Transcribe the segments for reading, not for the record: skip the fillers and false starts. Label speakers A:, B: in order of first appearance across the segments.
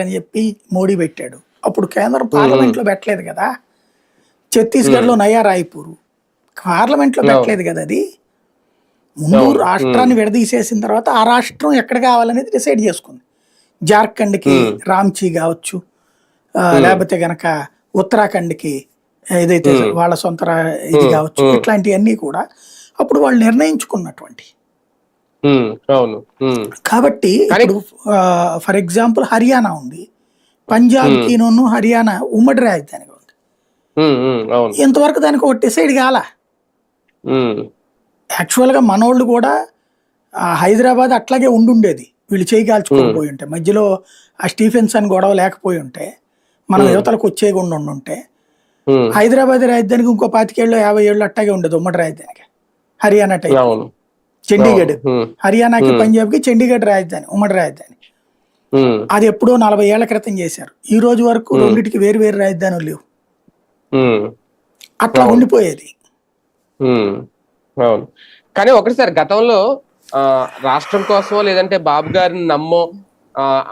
A: అని చెప్పి మోడీ పెట్టాడు. అప్పుడు కేంద్రం పార్లమెంట్లో పెట్టలేదు కదా. ఛత్తీస్గఢ్లో నయా రాయ్పూర్ పార్లమెంట్లో పెట్టలేదు కదా. అది ముందు రాష్ట్రాన్ని విడదీసేసిన తర్వాత ఆ రాష్ట్రం ఎక్కడ కావాలనేది డిసైడ్ చేసుకుంది. జార్ఖండ్కి రాంచీ కావచ్చు, లేకపోతే గనక ఉత్తరాఖండ్కి ఏదైతే వాళ్ళ సొంత ఇది కావచ్చు, ఇట్లాంటివన్నీ కూడా అప్పుడు వాళ్ళు నిర్ణయించుకున్నటువంటి. కాబట్టి ఇప్పుడు ఫర్ ఎగ్జాంపుల్ హర్యానా ఉంది, పంజాబ్ కిను హర్యానా ఉమ్మడి రాజధానిగా ఉంది. ఇంతవరకు దానికి ఒక డిసైడ్ కాల. యాక్చువల్గా మనోళ్ళు కూడా హైదరాబాద్ అట్లాగే ఉండుండేది, వీళ్ళు చేయగాల్చుకోకపోయి ఉంటే, మధ్యలో ఆ స్టీఫెన్సన్ గొడవ లేకపోయి ఉంటే, మనం యువతలకు వచ్చేయకుండా ఉండుంటే హైదరాబాద్ రాజధానికి ఇంకో 25 ఏళ్ళు 50 ఏళ్ళు అట్టాగే ఉండదు ఉమ్మడి రాజధానికి. హర్యానా టైప్ చండీగఢ్, హర్యానాకి పంజాబ్కి చండీగఢ్ రాజధాని, ఉమ్మడి రాజధాని. అది ఎప్పుడో 40 ఏళ్ల క్రితం చేశారు. ఈ రోజు వరకు రెండింటికి వేరు వేరు రాజధానులు లేవు. అట్లా ఉండిపోయేది.
B: అవును, కానీ ఒకటిసారి గతంలో రాష్ట్రం కోసమో లేదంటే బాబు గారిని నమ్మో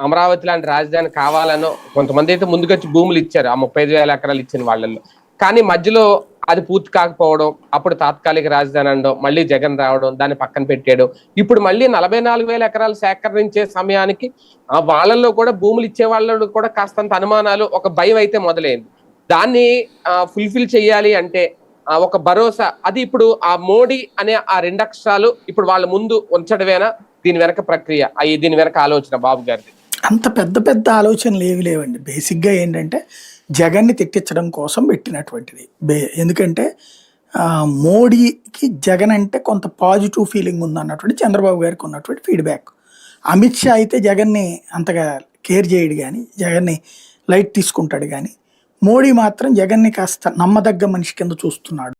B: అమరావతి లాంటి రాజధాని కావాలనో కొంతమంది అయితే ముందుకొచ్చి భూములు ఇచ్చారు, ఆ 35,000 ఎకరాలు ఇచ్చిన వాళ్ళల్లో. కానీ మధ్యలో అది పూర్తి కాకపోవడం, అప్పుడు తాత్కాలిక రాజధాని అనడం, మళ్ళీ జగన్ రావడం, దాన్ని పక్కన పెట్టేయడం, ఇప్పుడు మళ్ళీ 44,000 ఎకరాలు సేకరించే సమయానికి వాళ్ళల్లో కూడా భూములు ఇచ్చే వాళ్ళలో కూడా కాస్తంత అనుమానాలు, ఒక భయం అయితే మొదలైంది. దాన్ని ఫుల్ఫిల్ చేయాలి అంటే ఒక భరోసా, అది ఇప్పుడు ఆ మోడీ అనే ఆ 2 అక్షరాలు ఇప్పుడు వాళ్ళ ముందు ఉంచడమేనా దీని వెనక ప్రక్రియ, దీని వెనక ఆలోచన బాబు గారిది?
A: అంత పెద్ద పెద్ద ఆలోచనలు ఏవి లేవండి. బేసిక్గా ఏంటంటే జగన్ని తిట్టించడం కోసం పెట్టినటువంటిది. ఎందుకంటే మోడీకి జగన్ అంటే కొంత పాజిటివ్ ఫీలింగ్ ఉందన్నటువంటి చంద్రబాబు గారికి ఉన్నటువంటి ఫీడ్బ్యాక్. అమిత్ షా అయితే జగన్ని అంతగా కేర్ చేయడు కానీ, జగన్ని లైట్ తీసుకుంటాడు కానీ, మోడీ మాత్రం జగన్ని కాస్త నమ్మదగ్గ మనిషి కింద చూస్తున్నాడు.